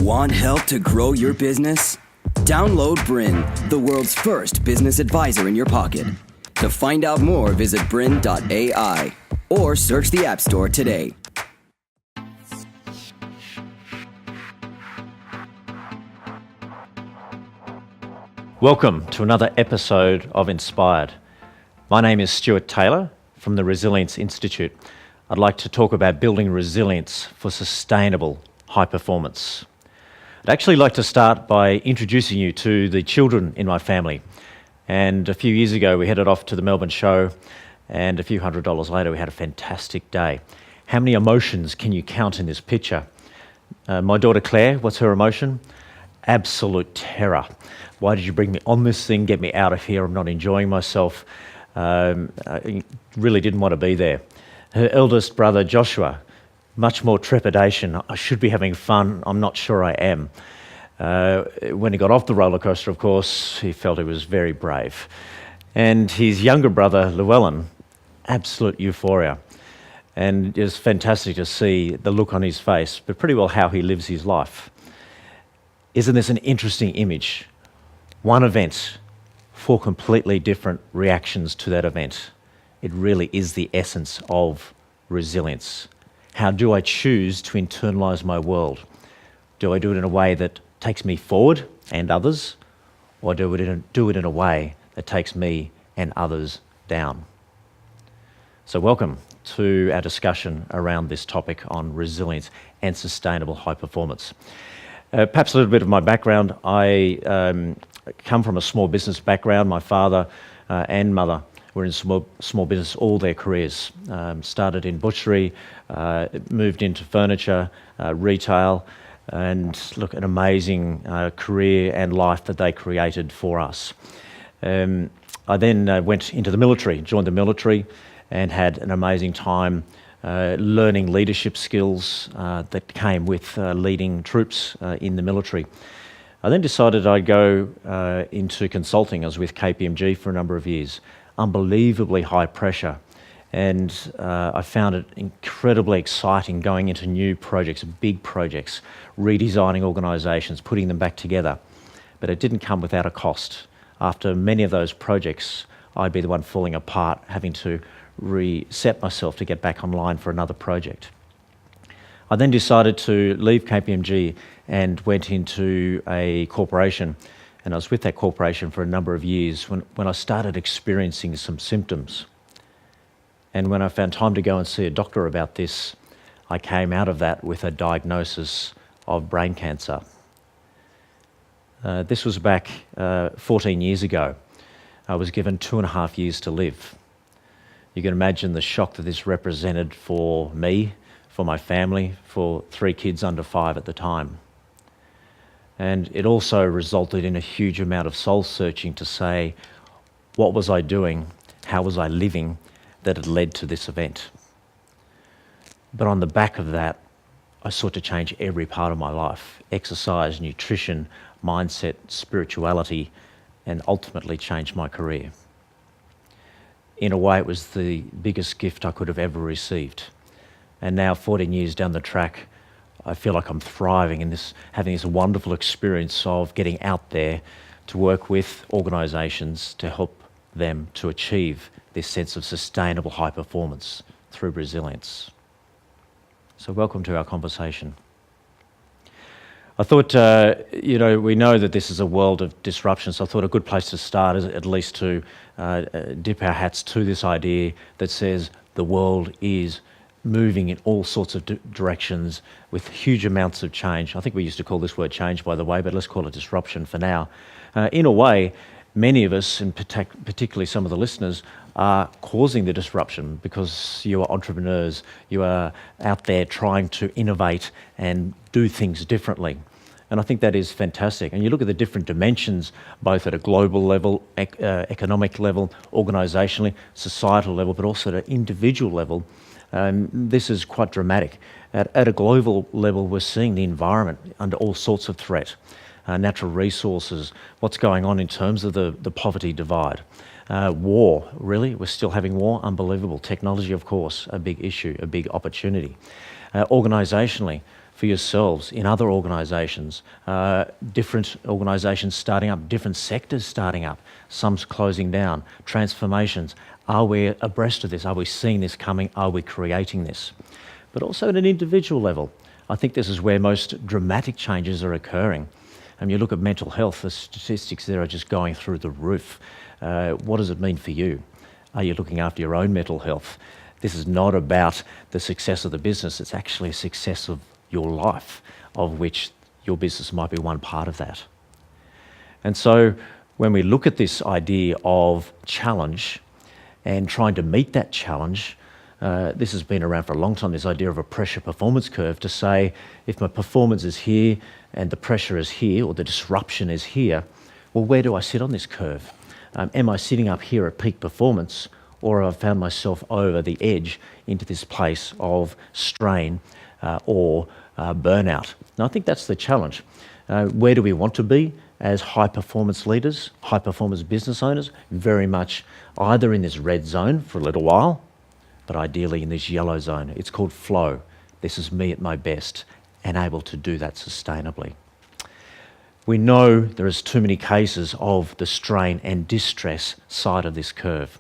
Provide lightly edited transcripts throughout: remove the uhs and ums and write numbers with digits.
Want help to grow your business? Download BRiN, the world's first business advisor in your pocket. To find out more, visit BRiN.ai or search the App Store today. Welcome to another episode of Inspired. My name is Stuart Taylor from the Resilience Institute. I'd like to talk about building resilience for sustainable high performance. I'd actually like to start by introducing you to the children in my family. And a few years ago, we headed off to the Melbourne show, and a few $100s later, we had a fantastic day. How many emotions can you count in this picture? My daughter Claire, what's her emotion? Absolute terror. Why did you bring me on this thing? Get me out of here. I'm not enjoying myself. I really didn't want to be there. Her eldest brother Joshua, much more trepidation. I should be having fun. I'm not sure I am. When he got off the roller coaster, of course, he felt he was very brave. And his younger brother Llewellyn, absolute euphoria. And it's fantastic to see the look on his face, but pretty well how he lives his life. Isn't this an interesting image? One event, four completely different reactions to that event. It really is the essence of resilience. How do I choose to internalise my world? Do I do it in a way that takes me forward and others, or do it in a way that takes me and others down? So welcome to our discussion around this topic on resilience and sustainable high performance. Perhaps a little bit of my background. I come from a small business background. My father and mother were in small business all their careers. Started in butchery, moved into furniture, retail, and look, an amazing career and life that they created for us. I then went into the military, joined the military, and had an amazing time learning leadership skills that came with leading troops in the military. I then decided I'd go into consulting. I was with KPMG for a number of years. Unbelievably high pressure, and I found it incredibly exciting going into new projects, big projects, redesigning organisations, putting them back together. But it didn't come without a cost. After many of those projects, I'd be the one falling apart, having to reset myself to get back online for another project. I then decided to leave KPMG and went into a corporation. And I was with that corporation for a number of years when I started experiencing some symptoms. And when I found time to go and see a doctor about this, I came out of that with a diagnosis of brain cancer. This was back 14 years ago. I was given 2.5 years to live. You can imagine the shock that this represented for me, for my family, for 3 kids under 5 at the time. And it also resulted in a huge amount of soul searching to say, what was I doing? How was I living that had led to this event? But on the back of that, I sought to change every part of my life: exercise, nutrition, mindset, spirituality, and ultimately change my career. In a way, it was the biggest gift I could have ever received. And now, 14 years down the track, I feel like I'm thriving in this, having this wonderful experience of getting out there to work with organisations to help them to achieve this sense of sustainable high performance through resilience. So welcome to our conversation. I thought, we know that this is a world of disruption, so I thought a good place to start is at least to dip our hats to this idea that says the world is moving in all sorts of directions with huge amounts of change. I think we used to call this word change, by the way, but let's call it disruption for now. In a way, many of us, and particularly some of the listeners, are causing the disruption because you are entrepreneurs, you are out there trying to innovate and do things differently. And I think that is fantastic. And you look at the different dimensions, both at a global level, economic level, organisationally, societal level, but also at an individual level. This is quite dramatic. At a global level, we're seeing the environment under all sorts of threat. Natural resources, what's going on in terms of the poverty divide. War, really? We're still having war? Unbelievable. Technology, of course, a big issue, a big opportunity. Organisationally, for yourselves in other organisations, different organisations starting up, different sectors starting up, some's closing down, transformations. Are we abreast of this? Are we seeing this coming? Are we creating this? But also at an individual level, I think this is where most dramatic changes are occurring. And you look at mental health, the statistics there are just going through the roof. What does it mean for you? Are you looking after your own mental health? This is not about the success of the business, it's actually a success of your life, of which your business might be one part of that. And so when we look at this idea of challenge and trying to meet that challenge, this has been around for a long time, this idea of a pressure performance curve, to say if my performance is here and the pressure is here, or the disruption is here, well, where do I sit on this curve? Am I sitting up here at peak performance, or have I found myself over the edge into this place of strain or burnout? And I think that's the challenge. Where do we want to be as high performance leaders, high performance business owners? Very much either in this red zone for a little while, but ideally in this yellow zone. It's called flow. This is me at my best and able to do that sustainably. We know there is too many cases of the strain and distress side of this curve.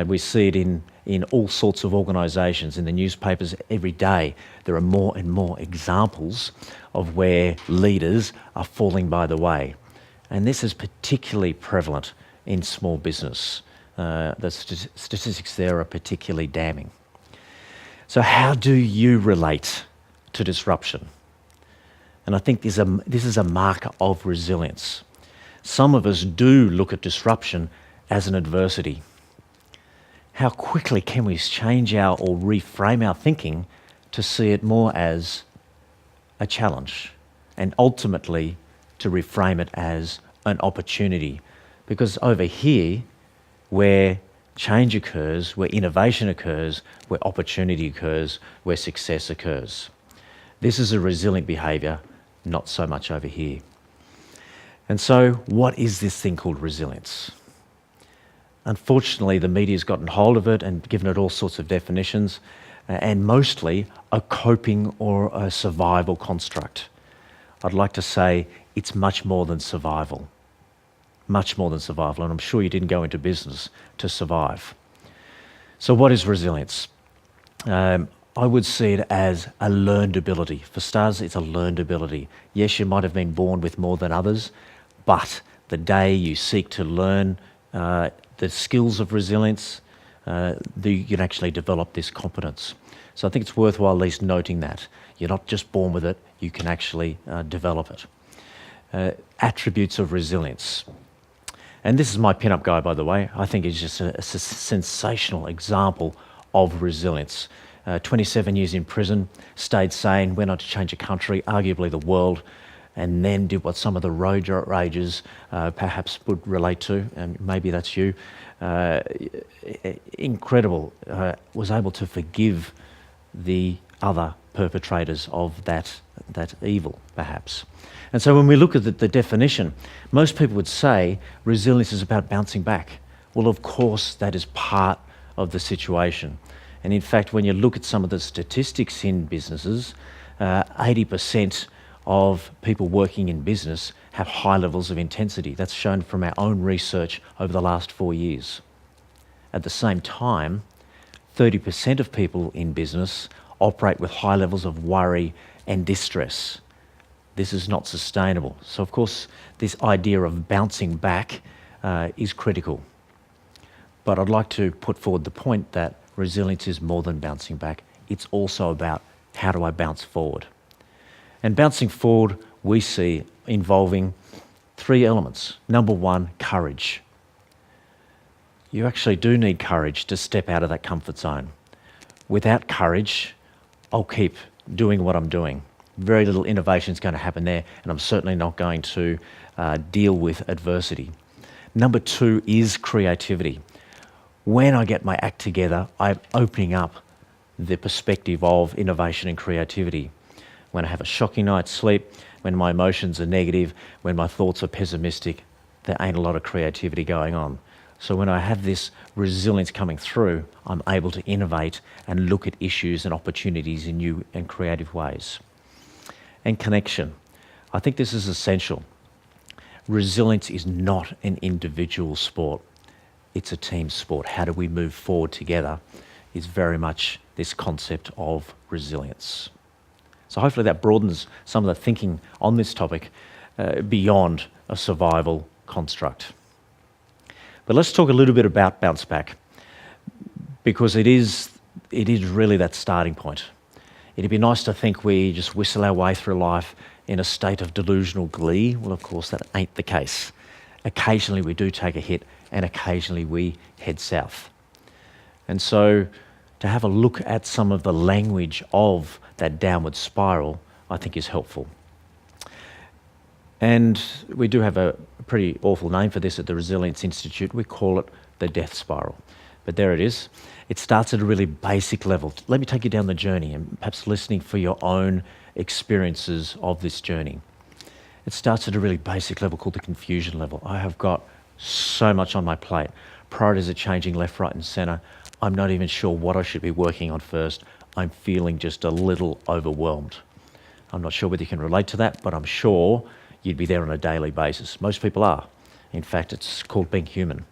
We see it in all sorts of organisations, in the newspapers every day. There are more and more examples of where leaders are falling by the way. And this is particularly prevalent in small business. The statistics there are particularly damning. So how do you relate to disruption? And I think this is a marker of resilience. Some of us do look at disruption as an adversity. How quickly can we change or reframe our thinking to see it more as a challenge, and ultimately to reframe it as an opportunity? Because over here, where change occurs, where innovation occurs, where opportunity occurs, where success occurs. This is a resilient behaviour, not so much over here. And so what is this thing called resilience? Unfortunately, the media's gotten hold of it and given it all sorts of definitions, and mostly a coping or a survival construct. I'd like to say it's much more than survival. Much more than survival, and I'm sure you didn't go into business to survive. So what is resilience? I would see it as a learned ability. For starters, it's a learned ability. Yes, you might have been born with more than others, but the day you seek to learn the skills of resilience, you can actually develop this competence. So I think it's worthwhile at least noting that. You're not just born with it, you can actually develop it. Attributes of resilience. And this is my pin-up guy, by the way. I think it's just a sensational example of resilience. 27 years in prison, stayed sane, went on to change a country, arguably the world, and then did what some of the road rages perhaps would relate to, and maybe that's you. Incredible. Was able to forgive the other perpetrators of that evil, perhaps. And so when we look at the definition, most people would say resilience is about bouncing back. Well, of course, that is part of the situation. And in fact, when you look at some of the statistics in businesses, 80% of people working in business have high levels of intensity. That's shown from our own research over the last 4 years. At the same time, 30% of people in business operate with high levels of worry and distress. This is not sustainable. So of course, this idea of bouncing back is critical. But I'd like to put forward the point that resilience is more than bouncing back. It's also about how do I bounce forward. And bouncing forward, we see involving 3 elements. Number 1, courage. You actually do need courage to step out of that comfort zone. Without courage, I'll keep doing what I'm doing. Very little innovation is going to happen there, and I'm certainly not going to deal with adversity. Number 2 is creativity. When I get my act together, I'm opening up the perspective of innovation and creativity. When I have a shocking night's sleep, when my emotions are negative, when my thoughts are pessimistic, there ain't a lot of creativity going on. So when I have this resilience coming through, I'm able to innovate and look at issues and opportunities in new and creative ways. and connection. I think this is essential. Resilience is not an individual sport. It's a team sport. How do we move forward together is very much this concept of resilience. So hopefully that broadens some of the thinking on this topic beyond a survival construct. But let's talk a little bit about bounce back, because it is really that starting point. It'd be nice to think we just whistle our way through life in a state of delusional glee. Well, of course, that ain't the case. Occasionally we do take a hit, and occasionally we head south. And so to have a look at some of the language of that downward spiral, I think is helpful. And we do have a pretty awful name for this at the Resilience Institute. We call it the death spiral. But there it is. It starts at a really basic level. Let me take you down the journey and perhaps listening for your own experiences of this journey. It starts at a really basic level called the confusion level. I have got so much on my plate. Priorities are changing left, right and centre. I'm not even sure what I should be working on first. I'm feeling just a little overwhelmed. I'm not sure whether you can relate to that, but I'm sure you'd be there on a daily basis. Most people are. In fact, it's called being human.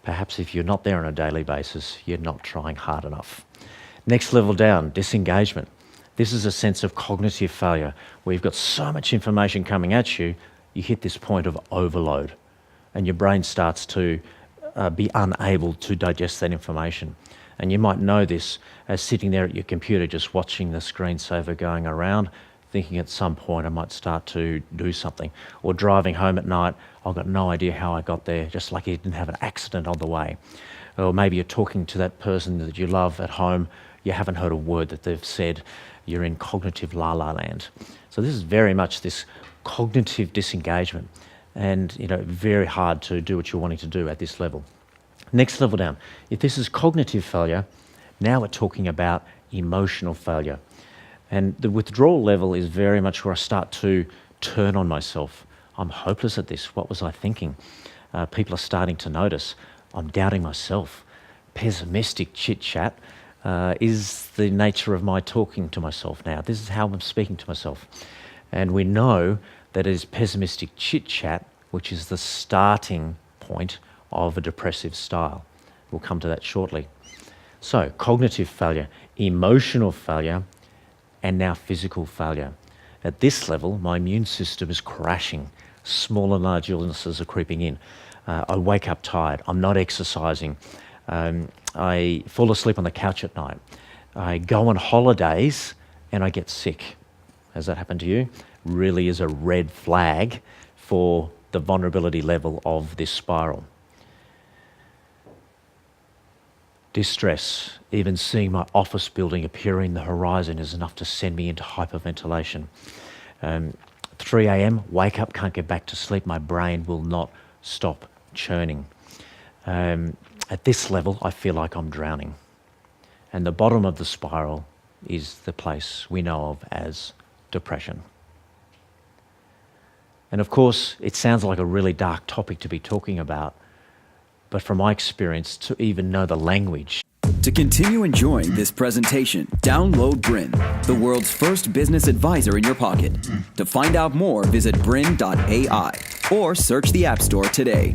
Perhaps if you're not there on a daily basis, you're not trying hard enough. Next level down, disengagement. This is a sense of cognitive failure where you've got so much information coming at you, you hit this point of overload and your brain starts to be unable to digest that information. And you might know this as sitting there at your computer just watching the screensaver going around, thinking at some point I might start to do something. Or driving home at night, I've got no idea how I got there, just like you didn't have an accident on the way. Or maybe you're talking to that person that you love at home, you haven't heard a word that they've said, you're in cognitive la-la land. So this is very much this cognitive disengagement and very hard to do what you're wanting to do at this level. Next level down, if this is cognitive failure, now we're talking about emotional failure. And the withdrawal level is very much where I start to turn on myself. I'm hopeless at this. What was I thinking? People are starting to notice. I'm doubting myself. Pessimistic chit-chat is the nature of my talking to myself now. This is how I'm speaking to myself. And we know that it is pessimistic chit-chat which is the starting point of a depressive style. We'll come to that shortly. So, cognitive failure, emotional failure, and now physical failure. At this level, my immune system is crashing. Small and large illnesses are creeping in. I wake up tired. I'm not exercising. I fall asleep on the couch at night. I go on holidays and I get sick. Has that happened to you? Really is a red flag for the vulnerability level of this spiral. Distress, even seeing my office building appear in the horizon is enough to send me into hyperventilation. 3 a.m, wake up, can't get back to sleep, my brain will not stop churning. At this level, I feel like I'm drowning. And the bottom of the spiral is the place we know of as depression. And of course, it sounds like a really dark topic to be talking about, but from my experience, to even know the language. To continue enjoying this presentation, download BRiN, the world's first business advisor in your pocket. To find out more, visit BRiN.ai or search the App Store today.